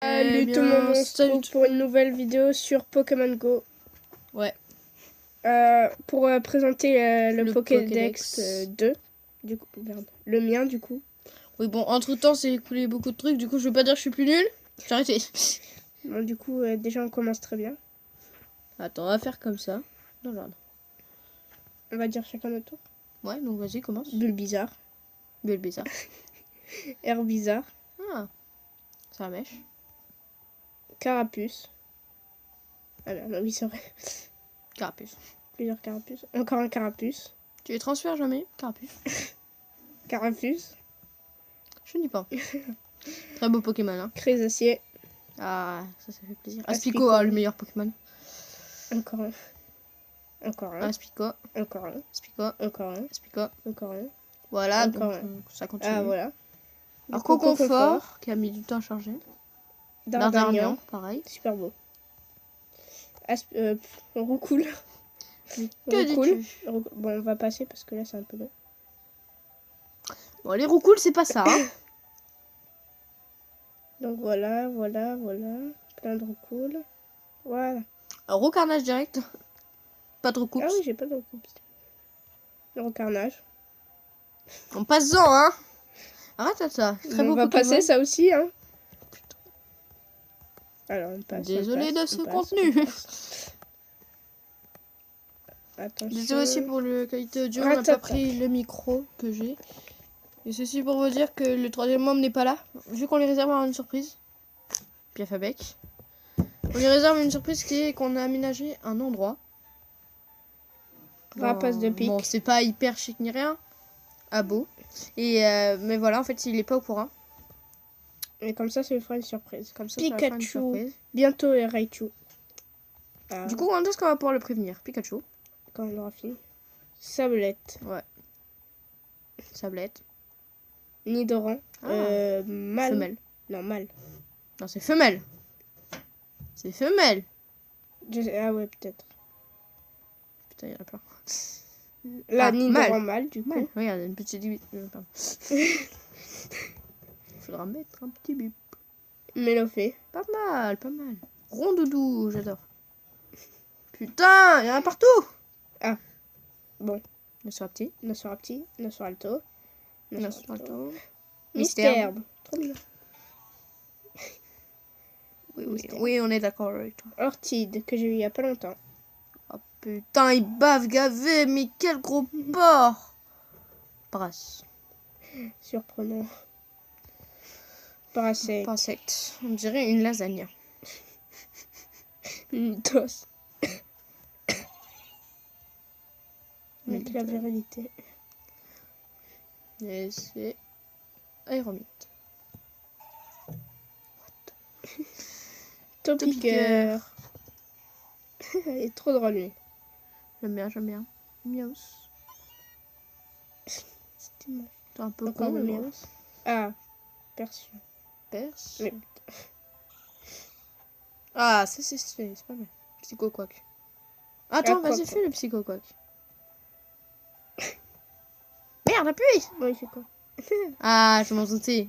Salut tout le monde, on se retrouve pour une nouvelle vidéo sur Pokémon Go. Ouais. Pour présenter le Pokédex, Pokédex. 2. Du coup, merde. Le mien du coup. Oui, bon, entre temps, c'est écoulé beaucoup de trucs. Du coup, je veux pas dire que je suis plus nulle. J'ai arrêté. Bon, du coup, déjà on commence très bien. Attends, on va faire comme ça. Dans l'ordre. On va dire chacun notre tour. Ouais, donc vas-y, commence. Bulbizarre. Belle bizarre. Herbizarre. Ah, c'est la mèche. Carapuce. Ah non, oui, c'est vrai. Carapuce. Plusieurs carapuces. Encore un carapuce. Tu les transfères jamais? Carapuce. Carapuce. Je ne dis pas. Très beau Pokémon, hein. Crésacier. Ah, ça fait plaisir. Aspico. Aspico, le meilleur Pokémon. Encore un. Encore un. Aspico. Encore un. Aspico. Encore un. Aspico. Encore un. Voilà, Encore donc un. ça continue. Ah, voilà. Alors, Du coup, Coconfort, qui a mis du temps à charger. Dardarnian, pareil. Super beau. Roucoule. Que dis-tu? Bon, on va passer parce que là c'est un peu long. Bon, les roucoules, c'est pas ça. Hein. Donc voilà. Plein de roucoules. Voilà. Alors, recarnage direct. Pas de recoupe. Ah oui, j'ai pas de roucoules. Le recarnage. On passe-en, hein. Arrête ça. Très beau On va Pokémon. passer ça aussi, hein. Alors, on passe. Désolé de ce contenu. Attention. Désolé aussi pour la qualité audio. On n'a pas pris le micro que j'ai. Et ceci pour vous dire que le troisième membre n'est pas là. Vu qu'on les réserve à une surprise. Piafabec. On lui réserve une surprise qui est qu'on a aménagé un endroit. Rapace de pique. Bon, c'est pas hyper chic ni rien. Ah beau. Et mais voilà, en fait, il est pas au courant. Et comme ça lui fera une surprise. Comme ça, ça va faire une Pikachu. surprise. Bientôt et Raichu. Du coup, quand est-ce qu'on va pouvoir le prévenir? Pikachu. Quand on aura fini. Sablette. Ouais. Sablette. Nidoran. Ah. Mâle. Femelle. Non, mâle. Non, c'est femelle. C'est femelle. Ah ouais, peut-être. Putain, il y en a plein. Là, Ah, Nidoran mâle, du coup. Mal. Regarde, une petite bip. Faudra mettre un petit bip. Mélophée. Pas mal, pas mal. Rondoudou, j'adore. Putain, il y en a partout. Ah. Bon. Nossorapti. Nossorapti. Nossoralto. Nossoralto. Mystère. Trop bien. Oui, on est d'accord avec toi. Ortide, que j'ai eu il y a pas longtemps. Oh putain, il bave gavé, mais quel gros porc. Brasse. Surprenant. Parasect. Parasect. On dirait une lasagne. Mythos. Avec la virilité. Et c'est Aéromite. Topiqueur. Il est trop drôle lui. J'aime bien. Miaus. C'est un peu encore con, le mais Miaus. Ah, Persion. Perse. Mais... Ah, ça c'est pas mal. Psychoquack. Attends, vas-y, fais le Psychoquack. Merde, appuie. Bon, il fait quoi? Ah, je m'en doutais.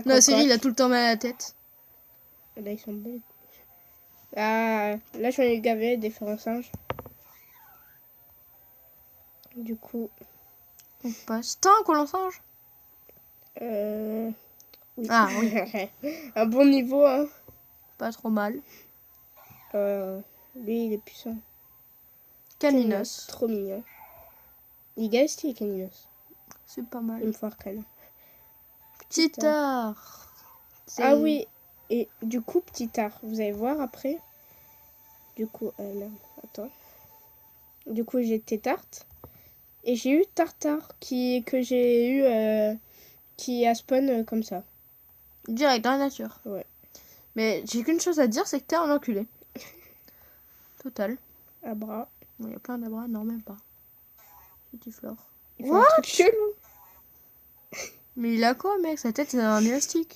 Non, Cyril, il a tout le temps mal à la tête. Là, ils sont belles. Ah, là, j'en ai gavé des singe. Du coup... On passe. Tant qu'on singe. Oui. Ah, oui. Un bon niveau, hein. Pas trop mal. Lui, il est puissant. Caninos. Trop mignon. Il est stylé, Caninos. C'est pas mal. Il me faut arcane. Petit art. Ah oui, et du coup, petit art. Vous allez voir après. Du coup, merde, attends. Du coup, j'ai Tétarte. Et j'ai eu Tartare que j'ai eu qui a spawn comme ça. Direct dans la nature. Ouais. Mais j'ai qu'une chose à dire, c'est que t'es un enculé. Total. Abra. Il y a plein d'abras, non même pas. Petit flore. Il fait un truc chelou. Mais il a quoi, mec? Sa tête, c'est un élastique.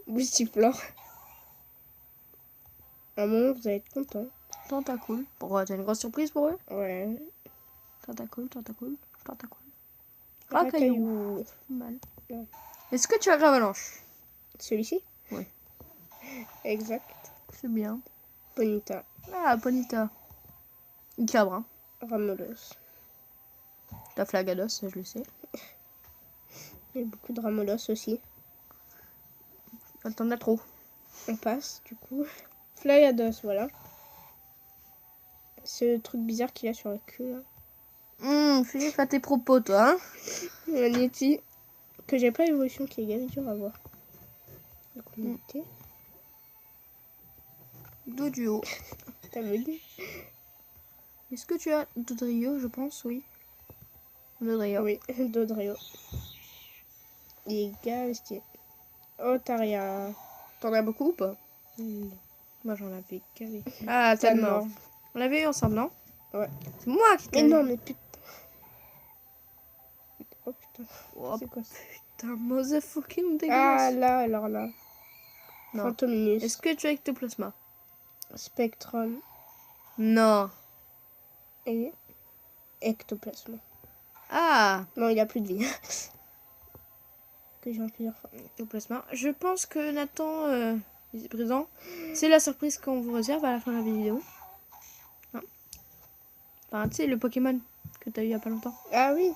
Boostiflore. À un moment, vous allez être content. Tentacool. Pourquoi? T'as une grosse surprise pour eux? Ouais. Tentacool. Racaillou. Mal. Ouais. Est-ce que tu as Gravalanche? Celui-ci? Oui. Exact. C'est bien. Bonita. Ah, Bonita. Cabra. Ramolos. La Flagados, ça je le sais. Il y a beaucoup de Ramolos aussi. T'en as trop. On passe, du coup. Flyados, voilà. C'est le truc bizarre qu'il a sur le cul, là. Fais gaffe à tes propos, toi. Hein. Magnéti. Que j'ai pas évolution, qui est gavé dur à voir. La communauté. Doduo. T'as vu? Est-ce que tu as Dodrio, je pense, oui. Dodrio. Oui, Dodrio. Il est gavé stylé. Otaria. T'en as beaucoup ou pas? Moi j'en avais gavé. Ah, T'as tellement. mort. On l'avait eu ensemble, non? Ouais. C'est moi qui t'ai. Mais non, mais putain. Oh putain. Oh, C'est quoi ça? putain, motherfucking Ah dégueulasse. là, alors là. Non. Fantominus. Est-ce que tu as Ectoplasma? Spectrum. Non. Et ectoplasme. Ah, Non, il a plus de vie. Que j'ai en plusieurs fois. Ectoplasma. Je pense que Nathan, ici présent, c'est la surprise qu'on vous réserve à la fin de la vidéo. Hein, enfin, tu sais, le Pokémon que t'as eu il y a pas longtemps. Ah oui.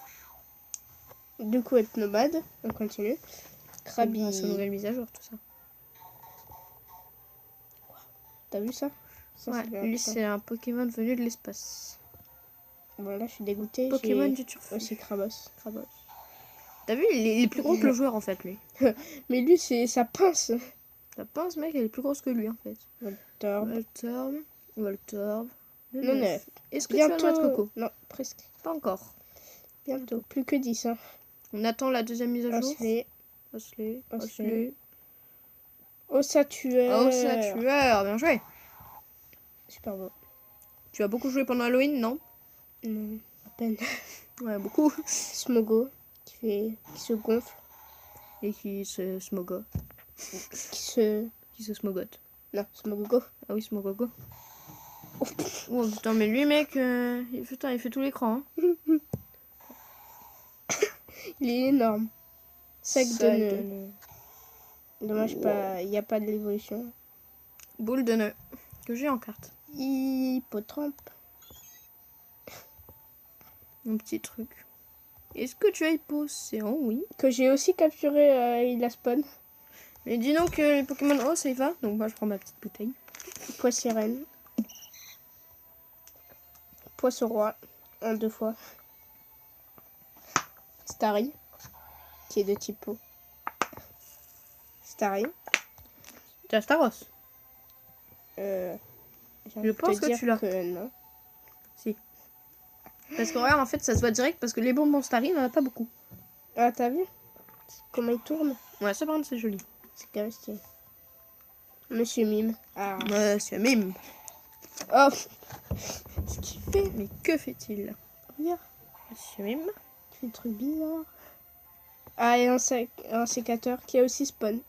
Du coup, être nomade. On continue. Krabi. Sa nouvelle mise à jour, tout ça. T'as vu ça, ça Ouais, bien, lui putain. c'est un Pokémon venu de l'espace. Bon, là, je suis dégoûtée. Pokémon J'ai du turf. aussi Krabos. Krabos. T'as vu, il est plus gros que le joueur en fait, lui. Mais lui, c'est sa pince. La pince, mec, elle est plus grosse que lui en fait. Voltorb. Voltorb. Non, non. Est-ce que tu as le noix de Bientôt. coco? Non, presque. Pas encore. Bientôt. Plus que 10. Hein. On attend la deuxième mise à jour. Osley. Osley. Osley. Osatueur. Osatueur, bien joué. Super beau. Tu as beaucoup joué pendant Halloween, non? Non, à peine. Ouais, beaucoup. Smogo. Qui se gonfle. Et qui se smogote. Qui se smogote. Non, Smogogo. Ah oui, smogogo. Oh putain, mais lui, mec, il fait tout l'écran. Hein. Il est énorme. Sac de nœud. nœud. Dommage, pas, il n'y a pas de l'évolution. Boule de nœud. Que j'ai en carte. Hippotrampe. Un petit truc. Est-ce que tu as Hypocéan? Oui. Que j'ai aussi capturé, il a spawn. Mais dis donc que les Pokémon oh ça y va. Donc moi je prends ma petite bouteille. Poissirène. Poisson roi. En 2 fois. Starry. Qui est de type eau. Starry. Tu as Staros? Je pense que tu l'as. Non. Si. Parce que regarde, en fait ça se voit direct parce que les bonbons Starry, il n'y en a pas beaucoup. Ah, t'as vu comment il tourne? Ouais, ça par contre c'est joli. C'est quand même stylé. Monsieur Mime. Ah. Monsieur Mime. Oh. Ce qu'il fait. Mais que fait-il? Regarde. Monsieur Mime. Il fait des trucs bizarres. Ah, et un sécateur qui a aussi spawn.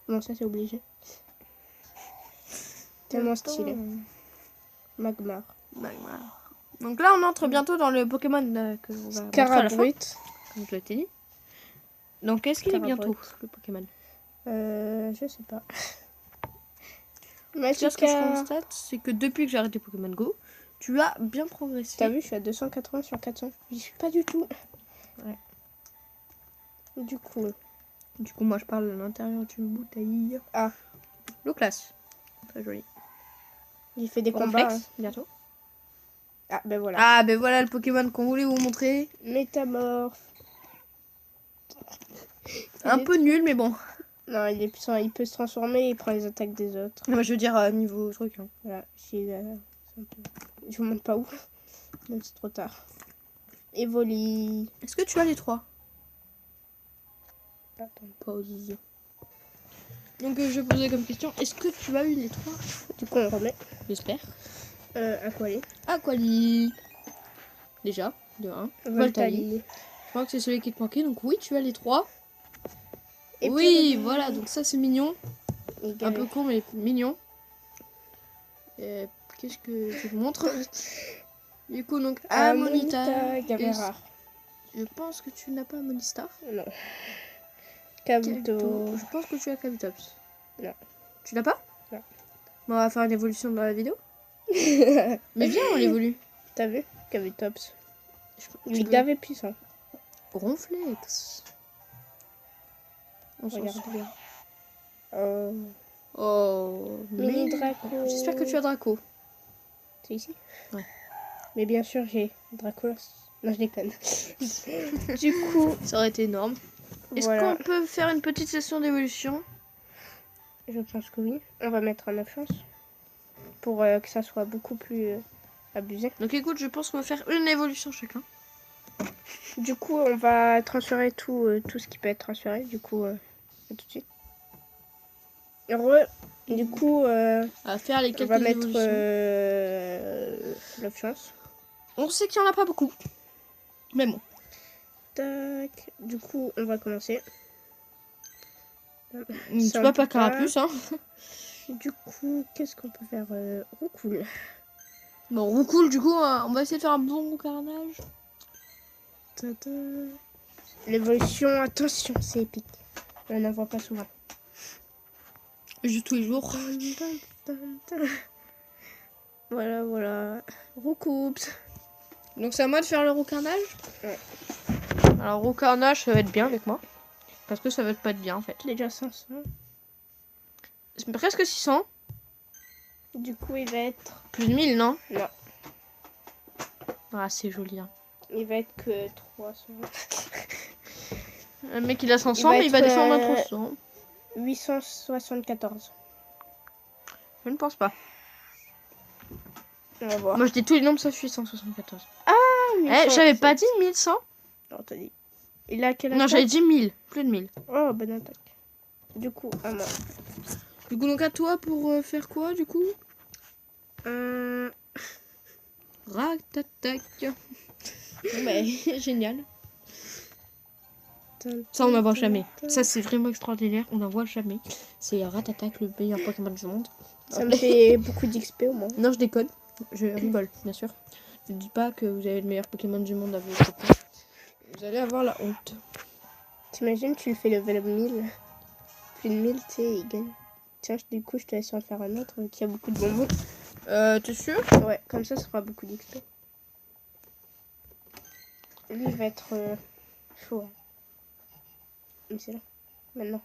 Bon, ça c'est obligé. Tellement stylé. Magmar. Magmar. Donc là on entre bientôt dans le Pokémon que on va montrer à la fin, Carabrut. comme je t'ai dit. Donc est-ce qu'il est Carabrut. bientôt le Pokémon? Je sais pas. Ce que je constate, c'est que depuis que j'ai arrêté Pokémon Go, tu as bien progressé. T'as vu, je suis à 280 sur 400. J'y suis pas du tout. Ouais. Du coup, moi je parle de l'intérieur d'une bouteille. Ah. L'eau classe. Très joli. j'ai fait des Cornflakes, combats. Hein. bientôt. Ah, ben voilà. Ah, ben voilà le Pokémon qu'on voulait vous montrer. Métamorphe. Un peu nul, mais bon. Non, il est puissant. Il peut se transformer et il prend les attaques des autres. Non, mais je veux dire, niveau truc. Hein. Voilà. C'est un peu... Je vous montre pas où. Même c'est trop tard. Evoli. Est-ce que tu as les 3? Attends. Pause. Donc je posais comme question, est-ce que tu as eu les 3? Du coup, on remet. J'espère. Aquali. Aquali. Déjà, de 1. Voltali. Je crois que c'est celui qui te manquait, donc oui, tu as les 3. Et oui, puis, voilà, donc ça c'est mignon. Un égal. peu con, mais mignon. Qu'est-ce que je vous montre? Du coup, donc, Amonita. Gavera. Je pense que tu n'as pas Monistar. Non. Kabuto. Je pense que tu as Kabutops. Non. Tu l'as pas? Non. On va faire l'évolution dans la vidéo. Mais viens, on l'évolue. T'as vu? Kabutops. Tu Il veux- avait puissant. Ronflex. On s'en Regarde sort. bien. Oh. Mini mais- Draco. J'espère que tu as Draco. C'est ici? Ouais. Mais bien sûr, j'ai Dracolos. Non, je déconne. Du coup, Ça aurait été énorme. Est-ce voilà. qu'on peut faire une petite session d'évolution? Je pense que oui. On va mettre un 9 chances. Pour que ça soit beaucoup plus abusé. Donc écoute, je pense qu'on va faire une évolution chacun. Du coup, on va transférer tout ce qui peut être transféré. Du coup, à tout de suite. Du coup, À faire les on quelques va mettre évolutions. 9 chances. On sait qu'il n'y en a pas beaucoup. Mais bon. Tac. Du coup, on va commencer. Tu Ça, vas on pas peut Carapuce, hein. Du coup, qu'est-ce qu'on peut faire? Cool. Bon, Roucoule, du coup, on va essayer de faire un bon carnage. L'évolution, attention, c'est épique. On n'en voit pas souvent. Juste tous les jours. Voilà, voilà. Roucoups. Donc c'est à moi de faire le roucarnage. Ouais. Alors roucarnage, ça va être bien avec moi. Parce que ça va pas être bien en fait. Déjà 500. C'est presque 600. Du coup, il va être... Plus de 1000, non? Non. Ah, c'est joli. Hein. Il va être que 300. Le mec il a 500, Il va mais il va être, descendre à 300. 874. Je ne pense pas. On va voir. Moi je dis tous les nombres sauf 874. Eh, 1100. j'avais pas dit 1100. Non, t'as dit. Il a quel Non, attaque? j'avais dit 1000. Plus de 1000. Oh, bonne attaque. Du coup, à moi. Du coup, donc à toi pour faire quoi du coup? Ratatac. Ouais, génial. Ça, on n'en voit jamais. Ça, c'est vraiment extraordinaire. On n'en voit jamais. C'est Ratatac, le meilleur Pokémon du monde. Ça me fait beaucoup d'XP au moins. Non, je déconne. Je rigole, bien sûr. Ne dites pas que vous avez le meilleur Pokémon du monde à vos copains. Vous allez avoir la honte. T'imagines, tu le fais level 1000. Plus de 1000, tu sais, il gagne. Tiens, du coup, je te laisse en faire un autre qui a beaucoup de bonbons. T'es sûr? Ouais, comme ça fera beaucoup d'XP. Lui, il va être chaud. Hein. Mais c'est là. Maintenant.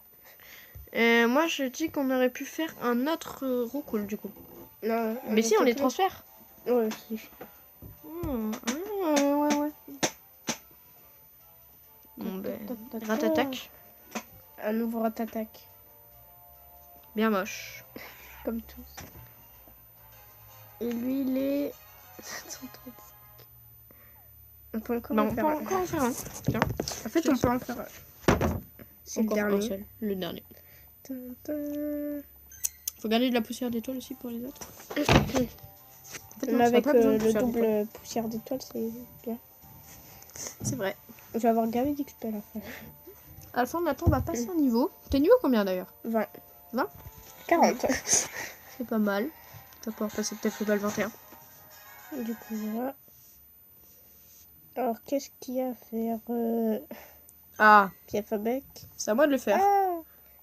Moi, je dis qu'on aurait pu faire un autre Roucoule, du coup. Non, Mais si, on les transfère. Ouais, si. Ouais. Bon, ben, Ratatac. Un nouveau Ratatac. Bien moche. Comme tous. Et lui, il est 735. On peut encore Bah, en on faire peut un. encore en faire un. Tiens. En fait, on peut en faire un. C'est le Encore un dernier. seul. Le dernier. Tintin. Faut garder de la poussière d'étoile aussi pour les autres. En fait, non, Mais ça a avec pas besoin de le poussière d'étoile. double poussière d'étoile, c'est bien. C'est vrai. Je vais avoir gavé d'XP à la fin. À la fin, Nathan va passer un niveau. T'es niveau combien d'ailleurs? 20. 20? 40. C'est pas mal. Tu vas pouvoir passer peut-être le bal 21. Du coup, voilà. Alors, qu'est-ce qu'il y a à faire Ah, Piafabec. c'est à moi de le faire.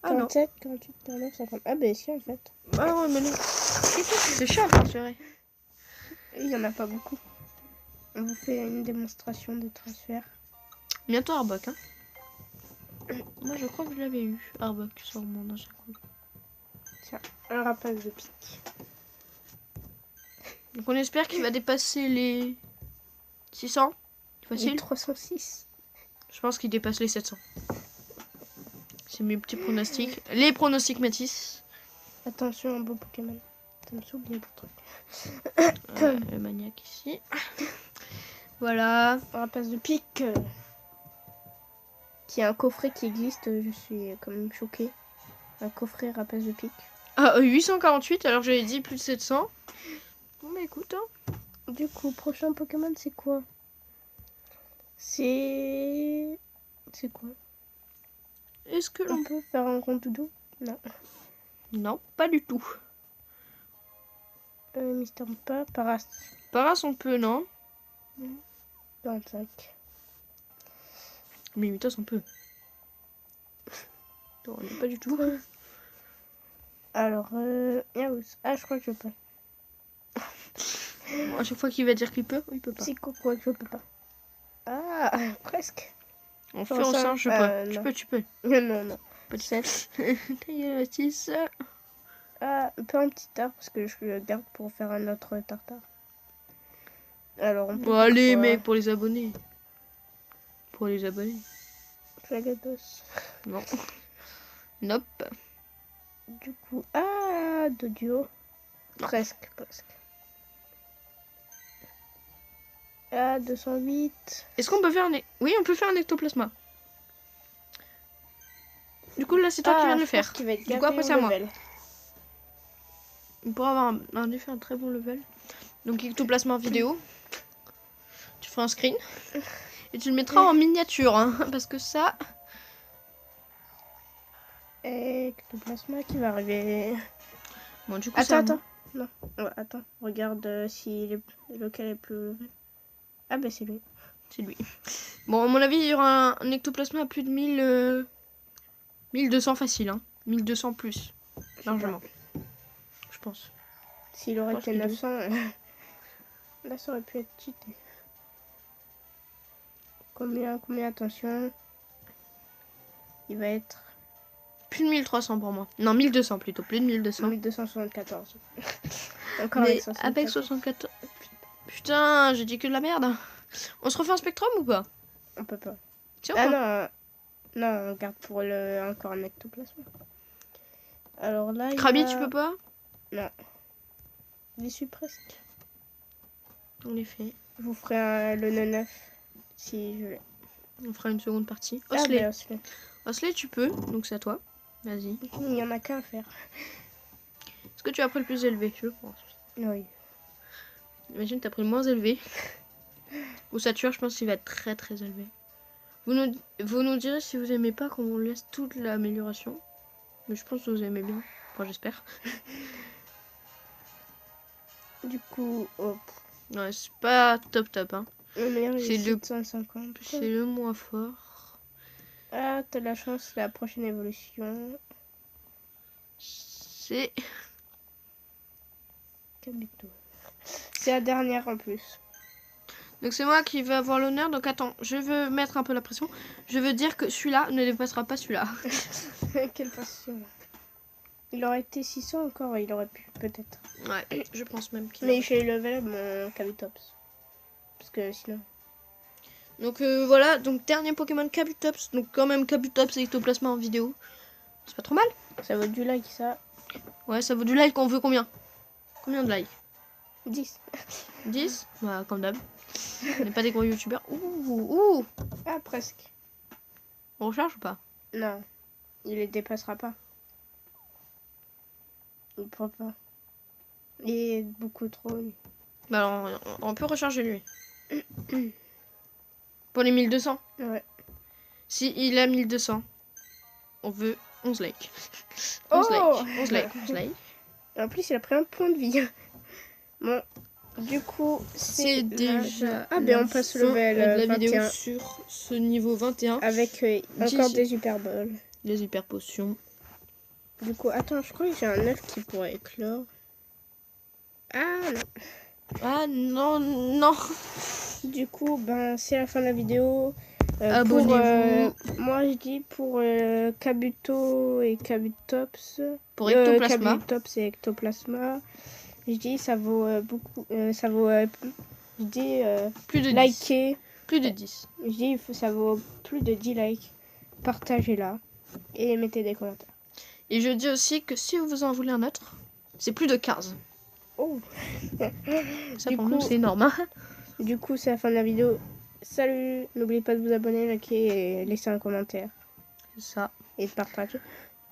Ah, non. 47, 48, 49, 50. Ah, ben si, en fait. Ah ouais, mais non. C'est chiant à transférer. Il n'y en a pas beaucoup. On vous fait une démonstration de transfert. Bientôt Arbok, hein. Moi, je crois que je l'avais eu. Arbok sur mon ancien coup. Tiens, un rapace de pique. Donc, on espère qu'il va dépasser les 600. Il Facile. 306. Je pense qu'il dépasse les 700. C'est mes petits pronostics. Les pronostics Mathis. Attention, un beau Pokémon. Attention, il y a des trucs. Le maniaque ici. Voilà. Un rapace de pique. Qui a un coffret qui existe. Je suis quand même choquée. Un coffret rapace de pique. Ah, 848, alors j'avais dit plus de 700. Bon, bah écoute, hein. Du coup, prochain Pokémon, c'est quoi? C'est quoi? Est-ce que l'on On peut faire un rondoudou? Non. Non, pas du tout. Mister pas, Paras. Paras, on peut, non? 25. Mais Mitos, on peut. Non, on n'est pas du tout. Alors, ah, je crois que je peux. À chaque fois qu'il va dire qu'il peut, il peut pas. Psycho, quoi que je peux pas. Ah, presque. On fait ensemble, je peux. Tu peux. Non. Peut-être. Ta gueule, Atis. Ah, un peu un petit tard parce que je le garde pour faire un autre tartare. Alors, on peut Bon, allez, mec, pour les abonnés. Pour les abonnés. Flagados. Non. Nope. Du coup, ah, de duo. Presque. Ah, 208. Est-ce qu'on peut faire un... Oui, on peut faire un ectoplasma. Du coup, là, c'est toi qui viens de le faire. Du coup, après, c'est à moi. On pourra avoir un effet, un très bon level. Donc, ectoplasma vidéo. Tu feras un screen. Et tu le mettras en miniature. Hein, parce que ça... Ectoplasma qui va arriver. Bon, du coup, attends. Non. Ouais, attends. Regarde lequel est plus level. Ah, bah, c'est lui. C'est lui. Bon, à mon avis, il y aura un ectoplasma à plus de 1200 facile. Hein. 1200 plus. Largement. Je pense. S'il aurait été 900, là, ça aurait pu être cheaté. Combien, attention. Il va être... Plus de 1300 pour moi. Non, 1200 plutôt. Plus de 1200. 1274. Encore mais avec 74. Putain, j'ai dit que de la merde. On se refait un spectrum ou pas? On peut pas. Ah non, on garde pour encore un ectoplasma. Alors là, Krabi, tu peux pas? Non. J'y suis presque. En effet. Je vous ferai le 9 si je l'ai. On fera une seconde partie. Osley. Osley, tu peux, donc c'est à toi. Vas-y. Il y en a qu'un à faire. Est-ce que tu as pris le plus élevé? Je pense. Oui. Imagine, tu as pris le moins élevé. Ou Sature, je pense qu'il va être très très élevé. Vous nous direz si vous aimez pas qu'on laisse toute l'amélioration. Mais je pense que vous aimez bien. Enfin, j'espère. Du coup, hop. Ouais, c'est pas top. Hein. C'est le 750. C'est le moins fort. Ah, t'as la chance, la prochaine évolution. C'est Kabuto. C'est la dernière en plus. Donc c'est moi qui vais avoir l'honneur. Donc attends, je veux mettre un peu la pression. Je veux dire que celui-là ne dépassera pas celui-là. Quelle passion. Il aurait été 600 encore, il aurait pu peut-être. Ouais, je pense même qu'il Mais j'ai level mon Kabutops. Parce que sinon... Donc voilà, donc dernier Pokémon Kabutops. Donc quand même Kabutops et Ectoplasma en vidéo. C'est pas trop mal. Ça vaut du like ça. Ouais, ça vaut du like. On veut combien? Combien de likes? 10. 10? Bah comme d'hab. On n'est pas des gros youtubeurs. Ouh. Ah, presque. On recharge ou pas? Non. Il les dépassera pas. Il pourra pas. Il est beaucoup trop. Bah alors, on peut recharger lui. Pour les 1200? Ouais. Si il a 1200, on veut 11 likes. 11 likes. En plus, il a pris un point de vie. Bon, du coup, c'est déjà... Ah ben on passe le level la 21. vidéo sur ce niveau 21. Avec encore des hyperboles. Des hyper potions. Du coup, attends, je crois que j'ai un œuf qui pourrait éclore. Ah non. Ah non. Du coup, ben c'est la fin de la vidéo. Abonnez-vous. Moi je dis pour Kabuto et Kabutops. Pour Ectoplasma. Kabutops et Ectoplasma. Je dis ça vaut beaucoup. Ça vaut. Je dis plus de liker. 10. Plus de 10. Je dis ça vaut plus de 10 likes. Partagez-la et mettez des commentaires. Et je dis aussi que si vous en voulez un autre, c'est plus de 15. Oh. Ça pour nous c'est énorme. Hein. Du coup c'est la fin de la vidéo. Salut, n'oubliez pas de vous abonner, liker et laisser un commentaire. C'est ça. Et de partager.